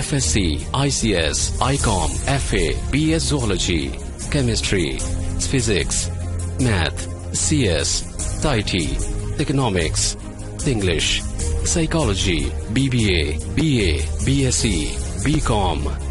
FSC, ICS, ICOM, FA, BS Zoology, Chemistry, Physics, Math, CS, IT, Economics, English, Psychology, BBA, BA, BSc, BCom।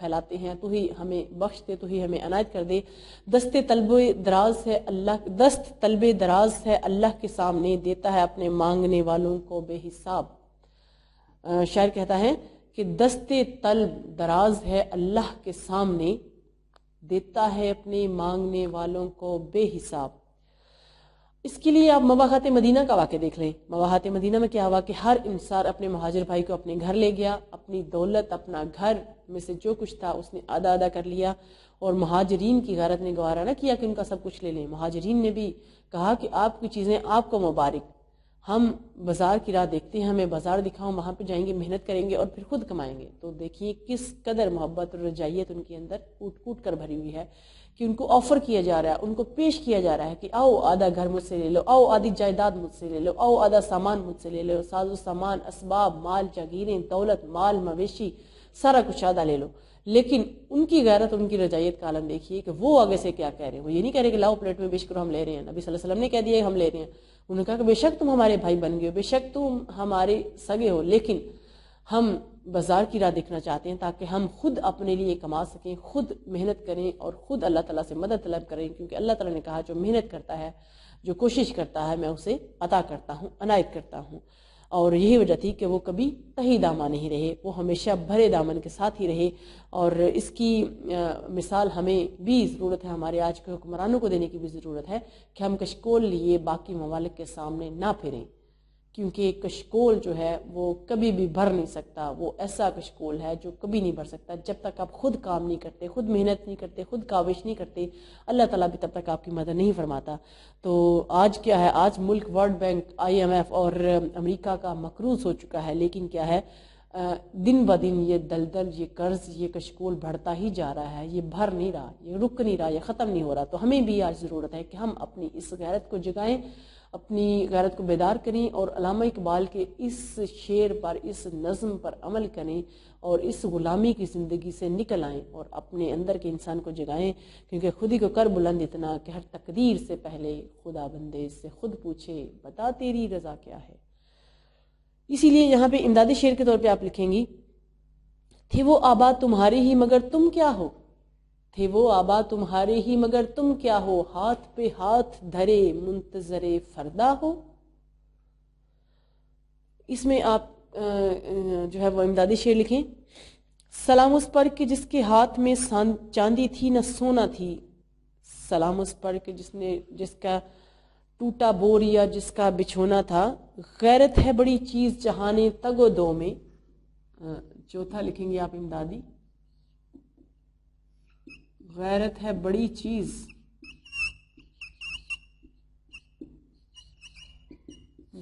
پھیلاتے ہیں، تو ہی ہمیں بخش دے، تو ہی ہمیں عنایت کر دے۔ دست طلب دراز ہے اللہ کے سامنے، دیتا ہے اپنے مانگنے والوں کو بے حساب۔ شاعر کہتا ہے کہ دست طلب دراز ہے اللہ کے سامنے، دیتا ہے اپنے مانگنے والوں کو بے حساب۔ اس کے لیے آپ مواقعات مدینہ کا واقعہ دیکھ لیں۔ مواقعات مدینہ میں کیا ہوا کہ ہر انسان اپنے مہاجر بھائی کو اپنے گھر لے گیا، اپنی دولت، اپنا گھر میں سے جو کچھ تھا اس نے آدھا کر لیا، اور مہاجرین کی غیرت نے گوارا نہ کیا کہ ان کا سب کچھ لے لیں۔ مہاجرین نے بھی کہا کہ آپ کی چیزیں آپ کو مبارک، ہم بازار کی راہ دیکھتے ہیں، ہمیں بازار دکھاؤ، وہاں پہ جائیں گے، محنت کریں گے اور پھر خود کمائیں گے۔ تو دیکھیے کس قدر محبت اور رجائیت ان کے اندر کوٹ کر بھری ہوئی ہے کہ ان کو آفر کیا جا رہا ہے، ان کو پیش کیا جا رہا ہے کہ آؤ آدھا گھر مجھ سے لے لو، آؤ آدھی جائیداد مجھ سے لے لو، آؤ آدھا سامان مجھ سے لے لو، ساز و سامان، اسباب، مال، جاگیریں، دولت، مال، مویشی، سارا کچھ آدھا لے لو۔ لیکن ان کی غیرت، ان کی رجائیت کا عالم دیکھیے کہ وہ آگے سے کیا کہہ رہے ہیں۔ وہ یہ نہیں کہہ رہے کہ لاؤ پلیٹ میں بیچ کرو، ہم لے رہے ہیں۔ نبی صلی اللہ علیہ وسلم نے کہہ دیا کہ ہم لے رہے ہیں۔ انہوں نے کہا کہ بے شک تم ہمارے بھائی بن گئے ہو، بے شک تم ہمارے سگے ہو، لیکن ہم بازار کی راہ دیکھنا چاہتے ہیں تاکہ ہم خود اپنے لیے کما سکیں، خود محنت کریں اور خود اللہ تعالیٰ سے مدد طلب کریں، کیونکہ اللہ تعالیٰ نے کہا جو محنت کرتا ہے، جو کوشش کرتا ہے، میں اسے عطا کرتا ہوں، عنایت کرتا ہوں۔ اور یہی وجہ تھی کہ وہ کبھی تہی دامن نہیں رہے، وہ ہمیشہ بھرے دامن کے ساتھ ہی رہے۔ اور اس کی مثال ہمیں بھی ضرورت ہے، ہمارے آج کے حکمرانوں کو دینے کی بھی ضرورت ہے کہ ہم کشکول لیے باقی ممالک کے سامنے نہ پھریں، کیونکہ کشکول جو ہے وہ کبھی بھی بھر نہیں سکتا۔ وہ ایسا کشکول ہے جو کبھی نہیں بھر سکتا جب تک آپ خود کام نہیں کرتے، خود محنت نہیں کرتے، خود کاوش نہیں کرتے، اللہ تعالیٰ بھی تب تک آپ کی مدد نہیں فرماتا۔ تو آج کیا ہے، آج ملک ورلڈ بینک، IMF اور امریکہ کا مقروض ہو چکا ہے، لیکن کیا ہے، دن بدن یہ دلدل، یہ قرض، یہ کشکول بڑھتا ہی جا رہا ہے، یہ بھر نہیں رہا، یہ رک نہیں رہا، یہ ختم نہیں ہو رہا۔ تو ہمیں بھی آج ضرورت ہے کہ ہم اپنی اس غیرت کو جگائیں، اپنی غیرت کو بیدار کریں، اور علامہ اقبال کے اس شعر پر، اس نظم پر عمل کریں، اور اس غلامی کی زندگی سے نکل آئیں اور اپنے اندر کے انسان کو جگائیں، کیونکہ خودی کو کر بلند اتنا کہ ہر تقدیر سے پہلے خدا بندے سے خود پوچھے بتا تیری رضا کیا ہے۔ اسی لیے یہاں پہ امدادی شعر کے طور پہ آپ لکھیں گی، تھے وہ آباد تمہارے ہی مگر تم کیا ہو، تھے وہ آباد تمہارے ہی مگر تم کیا ہو، ہاتھ پہ ہاتھ دھرے منتظر فردا ہو۔ اس میں آپ جو ہے وہ امدادی شعر لکھیں، سلام اس پر کہ جس کے ہاتھ میں چاندی تھی نہ سونا تھی، سلام اس پر کہ جس کا ٹوٹا بور یا جس کا بچھونا تھا، غیرت ہے بڑی چیز جہان تگ و دو میں۔ چوتھا لکھیں گے آپ امدادی، غیرت ہے بڑی چیز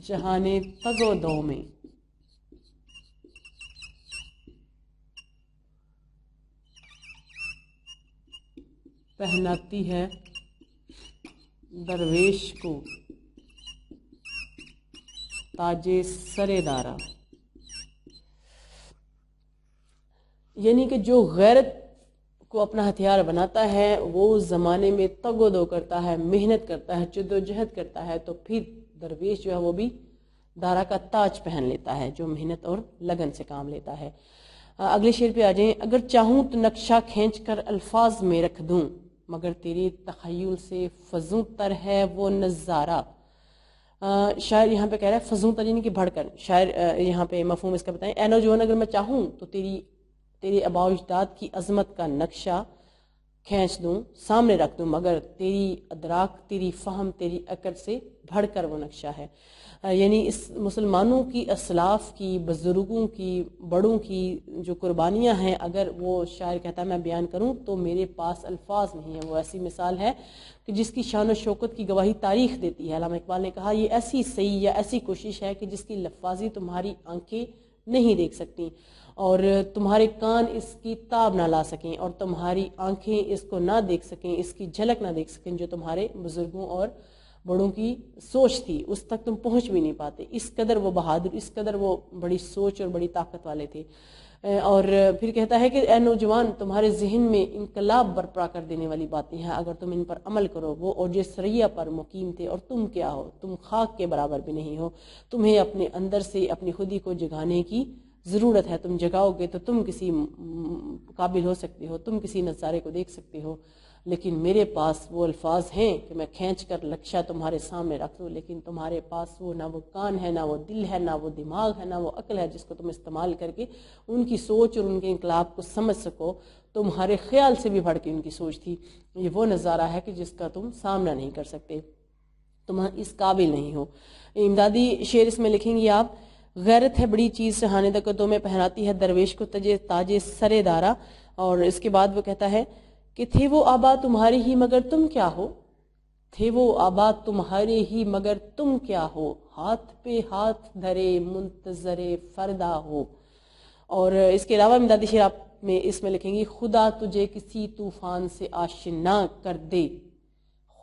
جہان تگ و دو میں، پہناتی ہے درویش کو تاج سر دارا۔ یعنی کہ جو غیرت کو اپنا ہتھیار بناتا ہے وہ زمانے میں تگ و دو کرتا ہے، محنت کرتا ہے، جد و جہد کرتا ہے، تو پھر درویش جو ہے وہ بھی دارا کا تاج پہن لیتا ہے، جو محنت اور لگن سے کام لیتا ہے۔ اگلے شعر پہ آ جائیں، اگر چاہوں تو نقشہ کھینچ کر الفاظ میں رکھ دوں، مگر تیرے تخیل سے فزوں تر ہے وہ نظارہ۔ شاعر یہاں پہ کہہ رہا ہے فزوں تر، یعنی کہ بڑھ کر۔ شاعر یہاں پہ مفہوم اس کا بتائیں، اے نوجوان اگر میں چاہوں تو تیرے آباء و اجداد کی عظمت کا نقشہ کھینچ دوں، سامنے رکھ دوں، مگر تیری ادراک، تیری فہم، تیری عقل سے بڑھ کر وہ نقشہ ہے۔ یعنی اس مسلمانوں کی، اسلاف کی، بزرگوں کی، بڑوں کی جو قربانیاں ہیں، اگر وہ شاعر کہتا ہے میں بیان کروں تو میرے پاس الفاظ نہیں ہیں۔ وہ ایسی مثال ہے کہ جس کی شان و شوکت کی گواہی تاریخ دیتی ہے۔ علامہ اقبال نے کہا یہ ایسی سعی یا ایسی کوشش ہے کہ جس کی لفاظی تمہاری آنکھیں نہیں دیکھ سکتی، اور تمہارے کان اس کی تاب نہ لا سکیں، اور تمہاری آنکھیں اس کو نہ دیکھ سکیں، اس کی جھلک نہ دیکھ سکیں، جو تمہارے بزرگوں اور بڑوں کی سوچ تھی اس تک تم پہنچ بھی نہیں پاتے۔ اس قدر وہ بہادر، اس قدر وہ بڑی سوچ اور بڑی طاقت والے تھے۔ اور پھر کہتا ہے کہ اے نوجوان، تمہارے ذہن میں انقلاب برپا کر دینے والی باتیں ہیں، اگر تم ان پر عمل کرو۔ وہ اوج ثریا پر مقیم تھے، اور تم کیا ہو، تم خاک کے برابر بھی نہیں ہو۔ تمہیں اپنے اندر سے اپنی خودی کو جگانے کی ضرورت ہے تم جگاؤ گے تو تم کسی قابل ہو سکتے ہو، تم کسی نظارے کو دیکھ سکتے ہو، لیکن میرے پاس وہ الفاظ ہیں کہ میں کھینچ کر لکشہ تمہارے سامنے رکھ دوں، لیکن تمہارے پاس وہ نہ وہ کان ہے، نہ وہ دل ہے، نہ وہ دماغ ہے، نہ وہ عقل ہے جس کو تم استعمال کر کے ان کی سوچ اور ان کے انقلاب کو سمجھ سکو۔ تمہارے خیال سے بھی بڑھ کے ان کی سوچ تھی۔ یہ وہ نظارہ ہے کہ جس کا تم سامنا نہیں کر سکتے، تم اس قابل نہیں ہو۔ امدادی شعر اس میں لکھیں گی آپ: غیرت ہے بڑی چیز شہانے دقتوں میں، پہناتی ہے درویش کو تاج سر دارا۔ اور اس کے بعد وہ کہتا ہے کہ تھے وہ آبا تمہارے ہی مگر تم کیا ہو، تھے وہ آبا تمہارے ہی مگر تم کیا ہو، ہاتھ پہ ہاتھ دھرے منتظر فردا ہو۔ اور اس کے علاوہ امدادی شعر آپ میں اس میں لکھیں گی: خدا تجھے کسی طوفان سے آشنا کر دے،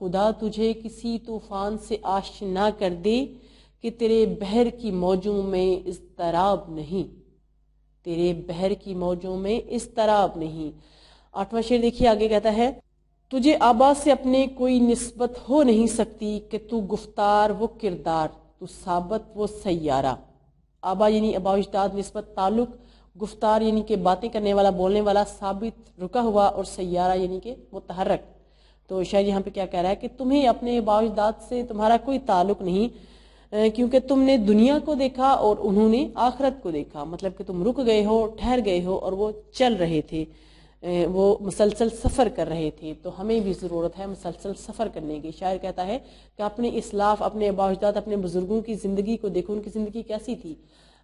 خدا تجھے کسی طوفان سے آشنا کر دے کہ تیرے بحر کی موجوں میں اضطراب نہیں، تیرے بحر کی موجوں میں اضطراب نہیں۔ 8واں شعر دیکھیے، آگے کہتا ہے: تجھے آبا سے اپنے کوئی نسبت ہو نہیں سکتی کہ تو گفتار وہ کردار، تو ثابت وہ سیارہ۔ آبا یعنی آبا و اجداد، نسبت تعلق، گفتار یعنی کہ باتیں کرنے والا بولنے والا، ثابت رکا ہوا، اور سیارہ یعنی کہ متحرک۔ تو شاید یہاں پہ کیا کہہ رہا ہے کہ تمہیں اپنے آبا و اجداد سے تمہارا کوئی تعلق نہیں، کیونکہ تم نے دنیا کو دیکھا اور انہوں نے آخرت کو دیکھا، مطلب کہ تم رک گئے ہو، ٹھہر گئے ہو، اور وہ چل رہے تھے، وہ مسلسل سفر کر رہے تھے۔ تو ہمیں بھی ضرورت ہے مسلسل سفر کرنے کی۔ شاعر کہتا ہے کہ اپنے اسلاف، اپنے آبا و اجداد، اپنے بزرگوں کی زندگی کو دیکھو، ان کی زندگی کیسی تھی،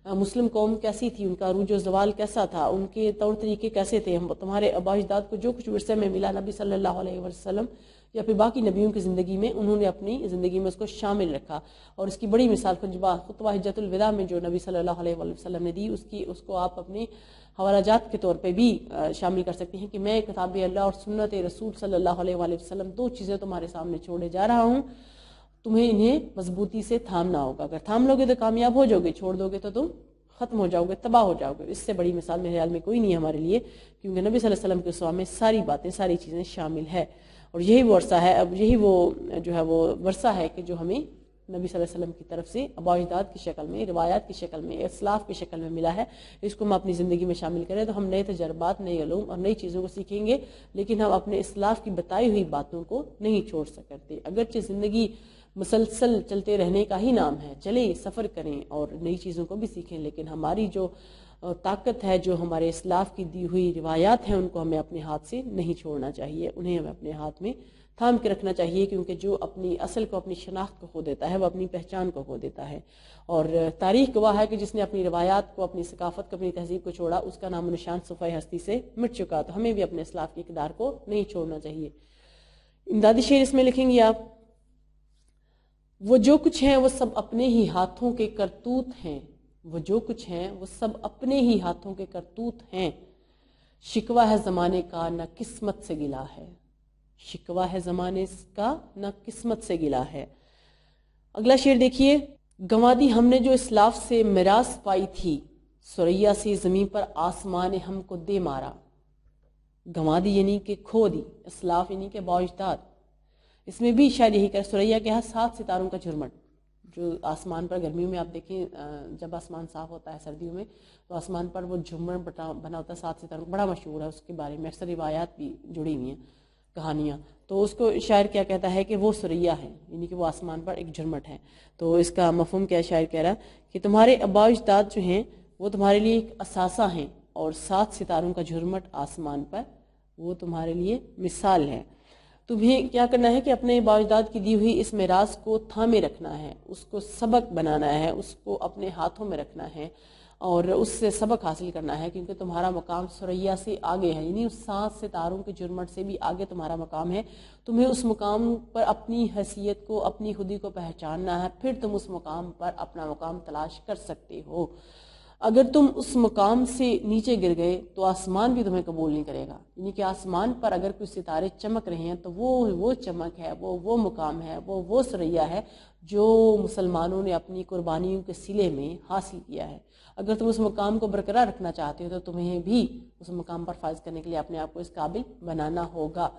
مسلم قوم کیسی تھی، ان کا عروج و زوال کیسا تھا، ان کے طور طریقے کیسے تھے۔ تمہارے آبا و اجداد کو جو کچھ ورثے میں ملا، نبی صلی اللہ علیہ وسلم یا پھر باقی نبیوں کی زندگی میں، انہوں نے اپنی زندگی میں اس کو شامل رکھا۔ اور اس کی بڑی مثال خطبہ حجۃ الوداع میں جو نبی صلی اللہ علیہ وسلم نے دی، اس کو آپ اپنے حوالہ جات کے طور پہ بھی شامل کر سکتے ہیں کہ میں کتاب اللہ اور سنت رسول صلی اللہ علیہ وسلم 2 چیزیں تمہارے سامنے چھوڑے جا رہا ہوں، تمہیں انہیں مضبوطی سے تھامنا ہوگا۔ اگر تھام لوگے تو کامیاب ہو جاؤ گے، چھوڑ دو گے تو تم ختم ہو جاؤ گے، تباہ ہو جاؤ گے۔ اس سے بڑی مثال میرے خیال میں کوئی نہیں ہے ہمارے لیے، کیونکہ نبی صلی اللہ علیہ وسلم کے اسوہ میں ساری باتیں، ساری چیزیں شامل ہے۔ اور یہی وہ ورثہ ہے، اب یہی وہ جو ہے وہ ورثہ ہے کہ جو ہمیں نبی صلی اللہ علیہ وسلم کی طرف سے آبا و اجداد کی شکل میں، روایات کی شکل میں، اسلاف کی شکل میں ملا ہے۔ اس کو ہم اپنی زندگی میں شامل کریں تو ہم نئے تجربات، نئے علوم اور نئی چیزوں کو سیکھیں گے، لیکن ہم اپنے اسلاف کی بتائی ہوئی باتوں کو نہیں چھوڑ سکتے۔ اگرچہ زندگی مسلسل چلتے رہنے کا ہی نام ہے، چلیں سفر کریں اور نئی چیزوں کو بھی سیکھیں، لیکن ہماری جو طاقت ہے، جو ہمارے اسلاف کی دی ہوئی روایات ہیں، ان کو ہمیں اپنے ہاتھ سے نہیں چھوڑنا چاہیے، انہیں ہمیں اپنے ہاتھ میں تھام کے رکھنا چاہیے، کیونکہ جو اپنی اصل کو، اپنی شناخت کو کھو دیتا ہے، وہ اپنی پہچان کو کھو دیتا ہے۔ اور تاریخ گواہ ہے کہ جس نے اپنی روایات کو، اپنی ثقافت کو، اپنی تہذیب کو چھوڑا، اس کا نام و نشان صفحہ ہستی سے مٹ چکا۔ تو ہمیں بھی اپنے اسلاف کی اقدار کو نہیں چھوڑنا چاہیے۔ امدادی شعر اس میں لکھیں گے آپ: وہ جو کچھ ہیں وہ سب اپنے ہی ہاتھوں کے کرتوت ہیں، وہ جو کچھ ہیں وہ سب اپنے ہی ہاتھوں کے کرتوت ہیں، شکوہ ہے زمانے کا نہ قسمت سے گلا ہے، شکوہ ہے زمانے کا نہ قسمت سے گلا ہے۔ اگلا شعر دیکھیے: گنوا دی ہم نے جو اسلاف سے میراث پائی تھی، ثریا سے زمین پر آسمان نے ہم کو دے مارا۔ گنوا دی یعنی کہ کھو دی، اسلاف یعنی کہ آبا و اجداد۔ اس میں بھی شاید یہی کہ ثریا کیا ہے، 7 ستاروں کا جھرمٹ، جو آسمان پر گرمیوں میں آپ دیکھیں جب آسمان صاف ہوتا ہے، سردیوں میں تو آسمان پر وہ جھرمٹ بنا ہوتا ہے 7 ستاروں، بڑا مشہور ہے، اس کے بارے میں اکثر روایات بھی جڑی ہوئی ہیں، کہانیاں۔ تو اس کو شاعر کیا کہتا ہے کہ وہ ثریا ہے، یعنی کہ وہ آسمان پر ایک جھرمٹ ہے۔ تو اس کا مفہوم کیا شاعر کہہ رہا کہ تمہارے آبا و اجداد جو ہیں وہ تمہارے لیے ایک اثاثہ ہیں، اور 7 ستاروں کا جھرمٹ آسمان پر وہ تمہارے لیے مثال ہے۔ تمہیں کیا کرنا ہے کہ اپنے آبا و اجداد کی دی ہوئی اس میراث کو تھامے رکھنا ہے، اس کو سبق بنانا ہے، اس کو اپنے ہاتھوں میں رکھنا ہے اور اس سے سبق حاصل کرنا ہے، کیونکہ تمہارا مقام ثریا سے آگے ہے، یعنی اس 7 ستاروں کے جھرمٹ سے بھی آگے تمہارا مقام ہے۔ تمہیں اس مقام پر اپنی حیثیت کو، اپنی خودی کو پہچاننا ہے، پھر تم اس مقام پر اپنا مقام تلاش کر سکتے ہو۔ اگر تم اس مقام سے نیچے گر گئے تو آسمان بھی تمہیں قبول نہیں کرے گا، یعنی کہ آسمان پر اگر کچھ ستارے چمک رہے ہیں تو وہ چمک ہے، وہ مقام ہے، وہ ثریا ہے جو مسلمانوں نے اپنی قربانیوں کے صلے میں حاصل کیا ہے۔ اگر تم اس مقام کو برقرار رکھنا چاہتے ہو تو تمہیں بھی اس مقام پر فائز کرنے کے لیے اپنے آپ کو اس قابل بنانا ہوگا۔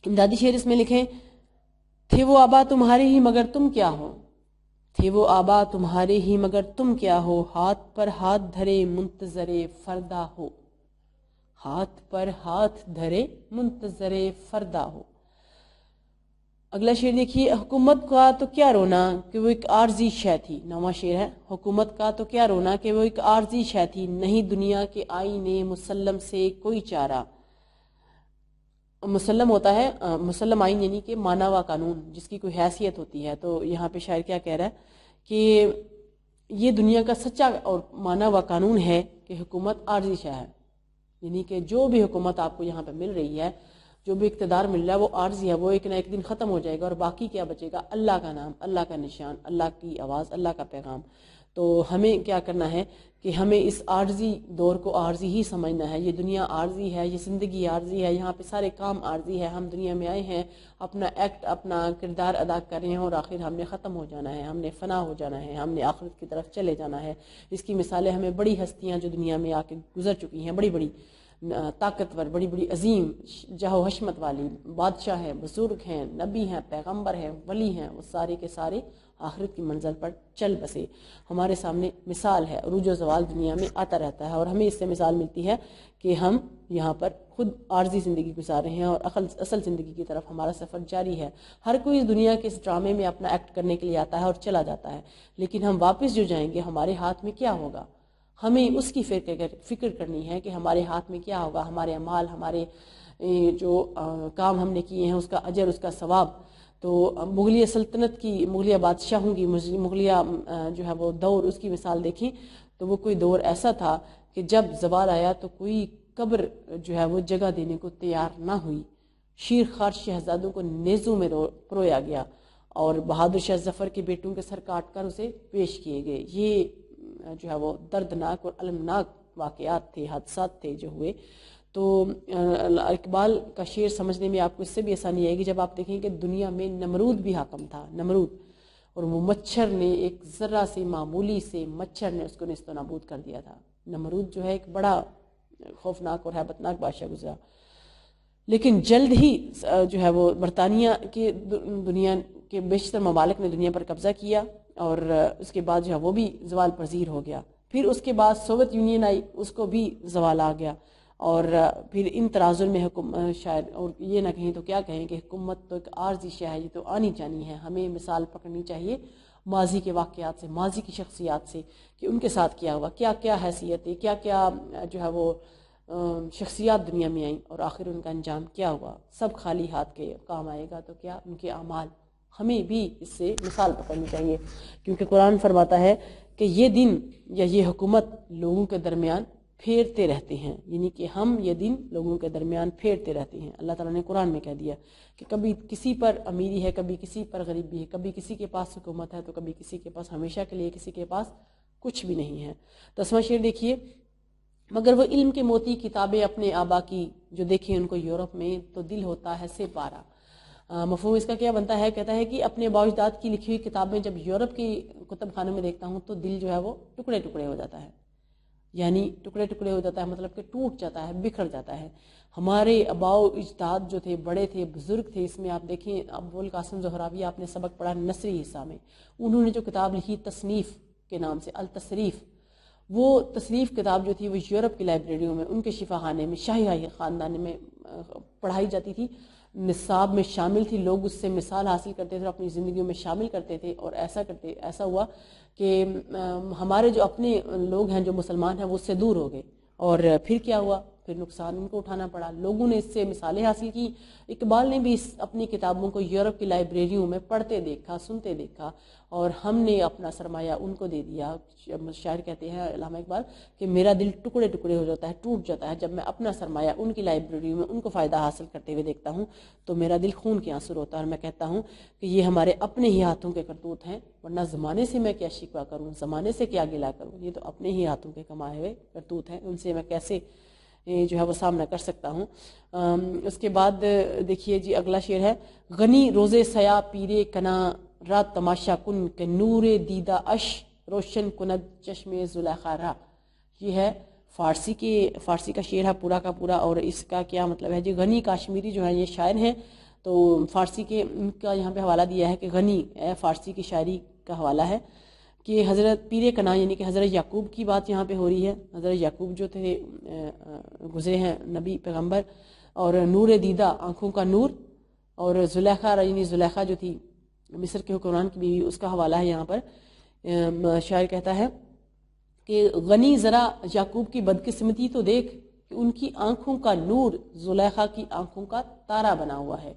امدادی شعر اس میں لکھیں: تھے وہ آبا تمہارے ہی مگر تم کیا ہو، تھے وہ آبا تمہارے ہی مگر تم کیا ہو، ہاتھ پر ہاتھ دھرے منتظر فردا ہو، ہاتھ پر ہاتھ دھرے منتظر فردا ہو۔ اگلا شعر دیکھیے، حکومت کا تو کیا رونا کہ وہ ایک عارضی شے تھی۔ نواں شعر ہے، حکومت کا تو کیا رونا کہ وہ ایک عارضی شے تھی، نہیں دنیا کے آئین مسلم سے کوئی چارہ۔ مسلم ہوتا ہے مسلم آئین یعنی کہ مانا ہوا قانون جس کی کوئی حیثیت ہوتی ہے، تو یہاں پہ شاعر کیا کہہ رہا ہے کہ یہ دنیا کا سچا اور مانا ہوا قانون ہے کہ حکومت عارضی شے ہے، یعنی کہ جو بھی حکومت آپ کو یہاں پہ مل رہی ہے، جو بھی اقتدار مل رہا ہے وہ عارضی ہے، وہ ایک نہ ایک دن ختم ہو جائے گا، اور باقی کیا بچے گا؟ اللہ کا نام، اللہ کا نشان، اللہ کی آواز، اللہ کا پیغام۔ تو ہمیں کیا کرنا ہے کہ ہمیں اس عارضی دور کو عارضی ہی سمجھنا ہے۔ یہ دنیا عارضی ہے، یہ زندگی عارضی ہے، یہاں پہ سارے کام عارضی ہے۔ ہم دنیا میں آئے ہیں، اپنا ایکٹ، اپنا کردار ادا کر رہے ہیں، اور آخر ہم نے ختم ہو جانا ہے، ہم نے فنا ہو جانا ہے، ہم نے آخرت کی طرف چلے جانا ہے۔ اس کی مثالیں ہمیں بڑی ہستیاں جو دنیا میں آ کے گزر چکی ہیں، بڑی بڑی طاقتور، بڑی بڑی عظیم جاہ و حشمت والی بادشاہ ہیں، بزرگ ہیں، نبی ہیں، پیغمبر ہیں، ولی ہیں، وہ سارے کے سارے آخرت کی منزل پر چل بسے۔ ہمارے سامنے مثال ہے، عروج و زوال دنیا میں آتا رہتا ہے، اور ہمیں اس سے مثال ملتی ہے کہ ہم یہاں پر خود عارضی زندگی گزار رہے ہیں، اور اصل زندگی کی طرف ہمارا سفر جاری ہے۔ ہر کوئی اس دنیا کے اس ڈرامے میں اپنا ایکٹ کرنے کے لیے آتا ہے اور چلا جاتا ہے، لیکن ہم واپس جو جائیں گے ہمارے ہاتھ میں کیا ہوگا؟ ہمیں اس کی فکر کرنی ہے کہ ہمارے ہاتھ میں کیا ہوگا، ہمارے اعمال، ہمارے جو کام ہم نے کیے ہیں اس کا اجر، اس کا ثواب۔ تو مغلیہ سلطنت کی، مغلیہ بادشاہوں کی، مغلیہ جو ہے وہ دور، اس کی مثال دیکھیں تو وہ کوئی دور ایسا تھا کہ جب زوال آیا تو کوئی قبر جو ہے وہ جگہ دینے کو تیار نہ ہوئی، شیر خوار شہزادوں کو نیزوں میں پرویا گیا، اور بہادر شاہ ظفر کے بیٹوں کے سر کاٹ کر اسے پیش کیے گئے۔ یہ جو ہے وہ دردناک اور المناک واقعات تھے، حادثات تھے جو ہوئے۔ تو اقبال کا شعر سمجھنے میں آپ کو اس سے بھی آسانی آئے گی جب آپ دیکھیں کہ دنیا میں نمرود بھی حاکم تھا، نمرود، اور وہ مچھر نے، ایک ذرہ سے معمولی سے مچھر نے اس کو نیست و نابود کر دیا تھا۔ نمرود جو ہے ایک بڑا خوفناک اور ہیبتناک بادشاہ گزرا، لیکن جلد ہی جو ہے وہ برطانیہ کے دنیا کے بیشتر ممالک نے دنیا پر قبضہ کیا، اور اس کے بعد جو ہے وہ بھی زوال پذیر ہو گیا۔ پھر اس کے بعد سوویت یونین آئی، اس کو بھی زوال آ گیا، اور پھر ان تناظر میں شاید، اور یہ نہ کہیں تو کیا کہیں کہ حکومت تو ایک عارضی شے ہے، یہ تو آنی جانی ہے۔ ہمیں مثال پکڑنی چاہیے ماضی کے واقعات سے، ماضی کی شخصیات سے، کہ ان کے ساتھ کیا ہوا، کیا کیا حیثیت ہے، کیا کیا جو ہے وہ شخصیات دنیا میں آئیں، اور آخر ان کا انجام کیا ہوا۔ سب خالی ہاتھ کے کام آئے گا تو کیا ان کے اعمال۔ ہمیں بھی اس سے مثال پکڑنی چاہیے، کیونکہ قرآن فرماتا ہے کہ یہ دن یا یہ حکومت لوگوں کے درمیان پھیرتے رہتے ہیں، یعنی کہ ہم یہ دن لوگوں کے درمیان پھیرتے رہتے ہیں۔ اللہ تعالیٰ نے قرآن میں کہہ دیا کہ کبھی کسی پر امیری ہے، کبھی کسی پر غریبی ہے، کبھی کسی کے پاس حکومت ہے تو کبھی کسی کے پاس ہمیشہ کے لیے کسی کے پاس کچھ بھی نہیں ہے۔ 10واں شعر دیکھیے، مگر وہ علم کے موتی کتابیں اپنے آبا کی، جو دیکھیں ان کو یورپ میں تو دل ہوتا ہے سے پارا۔ مفہوم اس کا کیا بنتا ہے؟ کہتا ہے کہ اپنے باء اجداد کی لکھی ہوئی کتابیں جب یورپ کی کتب خانوں میں دیکھتا ہوں تو دل جو ہے وہ ٹکڑے ٹکڑے ہو جاتا ہے، یعنی ٹکڑے ٹکڑے ہو جاتا ہے مطلب کہ ٹوٹ جاتا ہے، بکھر جاتا ہے۔ ہمارے آباء و اجداد جو تھے، بڑے تھے، بزرگ تھے، اس میں آپ دیکھیں ابو القاسم زہراوی، آپ نے سبق پڑھا نثری حصہ میں، انہوں نے جو کتاب لکھی تصنیف کے نام سے، التصریف، وہ تصریف کتاب جو تھی وہ یورپ کی لائبریریوں میں، ان کے شفا خانے میں، شاہی خاندان میں پڑھائی جاتی تھی، نصاب میں شامل تھی، لوگ اس سے مثال حاصل کرتے تھے اور اپنی زندگیوں میں شامل کرتے تھے، اور ایسا ہوا کہ ہمارے جو اپنے لوگ ہیں جو مسلمان ہیں وہ اس سے دور ہو گئے، اور پھر کیا ہوا؟ پھر نقصان ان کو اٹھانا پڑا، لوگوں نے اس سے مثالیں حاصل کی۔ اقبال نے بھی اپنی کتابوں کو یورپ کی لائبریریوں میں پڑھتے دیکھا، سنتے دیکھا، اور ہم نے اپنا سرمایہ ان کو دے دیا۔ شاعر کہتے ہیں علامہ اقبال کہ میرا دل ٹکڑے ٹکڑے ہو جاتا ہے، ٹوٹ جاتا ہے جب میں اپنا سرمایہ ان کی لائبریریوں میں ان کو فائدہ حاصل کرتے ہوئے دیکھتا ہوں، تو میرا دل خون کے آنسو ہوتا ہے، اور میں کہتا ہوں کہ یہ ہمارے اپنے ہی ہاتھوں کے کرتوت ہیں، ورنہ زمانے سے میں کیا شکوہ کروں، زمانے سے کیا گلہ کروں، یہ تو اپنے ہی ہاتھوں کے کمائے ہوئے کرتوت ہیں، ان سے میں کیسے جو ہے وہ سامنا کر سکتا ہوں۔ اس کے بعد دیکھیے جی اگلا شعر ہے، غنی روزے سیا پیرے کنا رات تماشا کن کہ نور دیدہ اش روشن کند چشم زلیخا را۔ یہ ہے فارسی کا شعر ہے پورا کا پورا، اور اس کا کیا مطلب ہے جی؟ غنی کاشمیری جو ہے یہ شاعر ہیں، تو فارسی کے ان کا یہاں پہ حوالہ دیا ہے کہ غنی فارسی کی شاعری کا حوالہ ہے کہ حضرت پیر کنعان یعنی کہ حضرت یعقوب کی بات یہاں پہ ہو رہی ہے. حضرت یعقوب جو تھے گزرے ہیں نبی پیغمبر, اور نور دیدہ آنکھوں کا نور, اور زلیخا یعنی زلیخا جو تھی مصر کے حکمران کی بیوی, اس کا حوالہ ہے یہاں پر. شاعر کہتا ہے کہ غنی ذرا یعقوب کی بدقسمتی تو دیکھ کہ ان کی آنکھوں کا نور زلیخا کی آنکھوں کا تارا بنا ہوا ہے.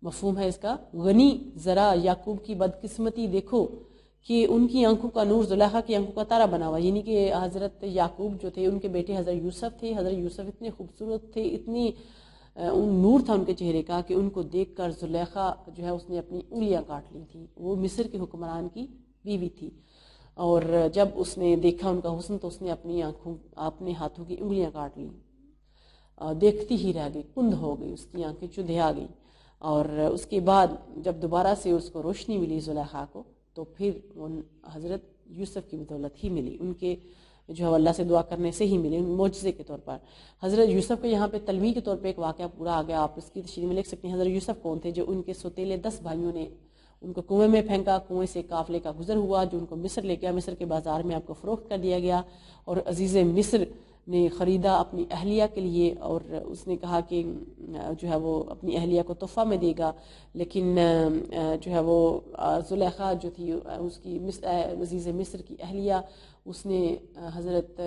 مفہوم ہے اس کا, غنی ذرا یعقوب کی بدقسمتی دیکھو کہ ان کی آنکھوں کا نور زلیخا کی آنکھوں کا تارا بنا ہوا, یعنی کہ حضرت یعقوب جو تھے ان کے بیٹے حضرت یوسف تھے. حضرت یوسف اتنے خوبصورت تھے, اتنی نور تھا ان کے چہرے کا کہ ان کو دیکھ کر زلیخا جو ہے اس نے اپنی انگلیاں کاٹ لی تھیں. وہ مصر کے حکمران کی بیوی تھی, اور جب اس نے دیکھا ان کا حسن تو اس نے اپنے ہاتھوں کی انگلیاں کاٹ لیں. دیکھتی ہی رہ گئی, کند ہو گئی, اس کی آنکھیں چندھیا گئی. اور اس کے بعد جب دوبارہ سے اس کو روشنی ملی زلیخا کو, تو پھر حضرت یوسف کی بدولت ہی ملی, ان کے جو ہے اللہ سے دعا کرنے سے ہی ملی, معجزے کے طور پر. حضرت یوسف کے یہاں پہ تلوی کے طور پہ ایک واقعہ پورا آ گیا, آپ اس کی تشریح میں لکھ سکتے ہیں. حضرت یوسف کون تھے؟ جو ان کے سوتیلے 10 بھائیوں نے ان کو کنویں میں پھینکا, کنویں سے قافلے کا گزر ہوا جو ان کو مصر لے گیا, مصر کے بازار میں آپ کو فروخت کر دیا گیا, اور عزیز مصر نے خریدا اپنی اہلیہ کے لیے, اور اس نے کہا کہ جو ہے وہ اپنی اہلیہ کو تحفہ میں دے گا, لیکن جو ہے وہ زلیخا جو تھی اس کی عزیز مصر کی اہلیہ, اس نے حضرت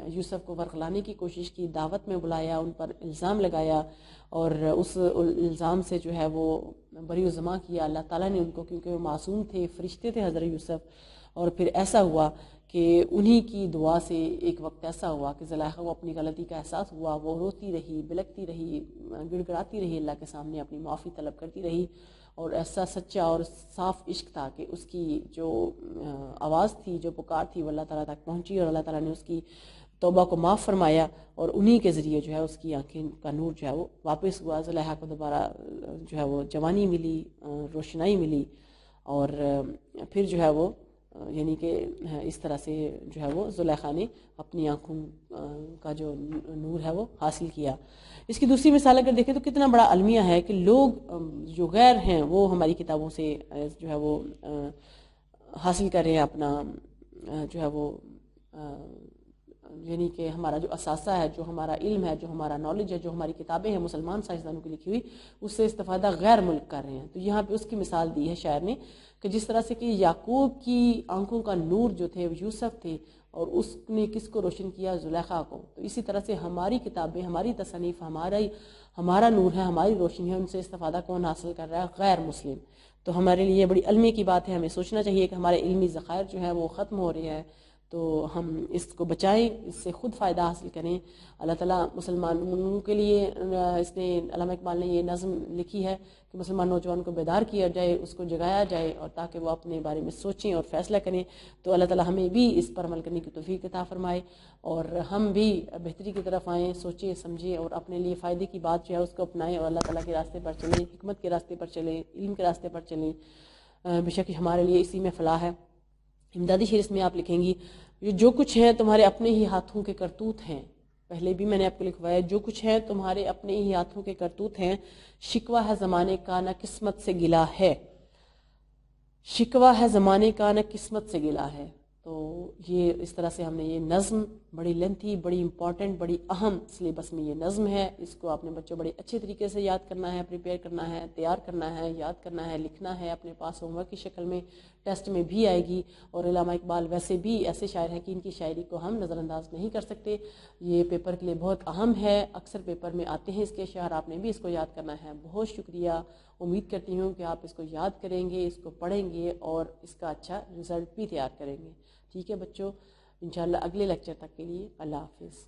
یوسف کو ورغلانے کی کوشش کی, دعوت میں بلایا, ان پر الزام لگایا, اور اس الزام سے جو ہے وہ بری و زماں کیا اللہ تعالیٰ نے ان کو, کیونکہ وہ معصوم تھے, فرشتے تھے حضرت یوسف. اور پھر ایسا ہوا کہ انہی کی دعا سے ایک وقت ایسا ہوا کہ زلیخا کو اپنی غلطی کا احساس ہوا, وہ روتی رہی, بلکتی رہی, گڑ گڑاتی رہی, اللہ کے سامنے اپنی معافی طلب کرتی رہی, اور ایسا سچا اور صاف عشق تھا کہ اس کی جو آواز تھی, جو پکار تھی, وہ اللہ تعالیٰ تک پہنچی, اور اللہ تعالیٰ نے اس کی توبہ کو معاف فرمایا, اور انہی کے ذریعے جو ہے اس کی آنکھیں کا نور جو ہے وہ واپس ہوا. زلیخا کو دوبارہ جو ہے وہ جوانی ملی, روشنائی ملی, اور پھر جو ہے وہ یعنی کہ اس طرح سے جو ہے وہ زلیخا نے اپنی آنکھوں کا جو نور ہے وہ حاصل کیا. اس کی دوسری مثال اگر دیکھیں تو کتنا بڑا المیہ ہے کہ لوگ جو غیر ہیں وہ ہماری کتابوں سے جو ہے وہ حاصل کر رہے ہیں اپنا جو ہے وہ یعنی کہ ہمارا جو اثاثہ ہے, جو ہمارا علم ہے, جو ہمارا نالج ہے, جو ہماری کتابیں ہیں مسلمان سائنسدانوں کی لکھی ہوئی, اس سے استفادہ غیر ملک کر رہے ہیں. تو یہاں پہ اس کی مثال دی ہے شاعر نے کہ جس طرح سے کہ یعقوب کی آنکھوں کا نور جو تھے یوسف تھے, اور اس نے کس کو روشن کیا؟ زلیخا کو. تو اسی طرح سے ہماری کتابیں, ہماری تصانیف, ہمارا نور ہے, ہماری روشنی ہے, ان سے استفادہ کون حاصل کر رہا ہے؟ غیر مسلم. تو ہمارے لیے بڑی علمی کی بات ہے, ہمیں سوچنا چاہیے کہ ہمارے علمی ذخائر جو ہیں وہ ختم ہو رہے ہیں, تو ہم اس کو بچائیں, اس سے خود فائدہ حاصل کریں. اللہ تعالیٰ مسلمانوں کے لیے اس نے علامہ اقبال نے یہ نظم لکھی ہے کہ مسلمان نوجوان کو بیدار کیا جائے, اس کو جگایا جائے, اور تاکہ وہ اپنے بارے میں سوچیں اور فیصلہ کریں. تو اللہ تعالیٰ ہمیں بھی اس پر عمل کرنے کی توفیق عطا فرمائے, اور ہم بھی بہتری کی طرف آئیں, سوچیں سمجھیں, اور اپنے لیے فائدے کی بات جو ہے اس کو اپنائیں, اور اللہ تعالیٰ کے راستے پر چلیں, حکمت کے راستے پر چلیں, علم کے راستے پر چلیں. بے شک ہمارے لیے اسی میں فلاح ہے. امدادی شعر اس میں آپ لکھیں گی, جو کچھ ہے تمہارے اپنے ہی ہاتھوں کے کرتوت ہیں. پہلے بھی میں نے آپ کو لکھوایا, جو کچھ ہے تمہارے اپنے ہی ہاتھوں کے کرتوت ہیں, شکوہ ہے زمانے کا نہ قسمت سے گلا ہے. شکوہ ہے زمانے کا نہ قسمت سے گلا ہے. تو یہ اس طرح سے ہم نے یہ نظم بڑی لینتھی, بڑی امپورٹنٹ, بڑی اہم سلیبس میں یہ نظم ہے. اس کو آپ نے بچوں بڑے اچھے طریقے سے یاد کرنا ہے, پریپیئر کرنا ہے, تیار کرنا ہے, یاد کرنا ہے, لکھنا ہے اپنے پاس, ہوم ورک کی شکل میں ٹیسٹ میں بھی آئے گی. اور علامہ اقبال ویسے بھی ایسے شاعر ہیں کہ ان کی شاعری کو ہم نظر انداز نہیں کر سکتے. یہ پیپر کے لیے بہت اہم ہے, اکثر پیپر میں آتے ہیں اس کے اشعار, آپ نے بھی اس کو یاد کرنا ہے. بہت شکریہ, امید کرتی ہوں کہ آپ اس کو یاد کریں گے, اس کو پڑھیں گے, اور اس کا اچھا رزلٹ بھی تیار کریں گے. ٹھیک ہے بچوں, انشاءاللہ اگلے لیکچر تک کے لیے اللہ حافظ.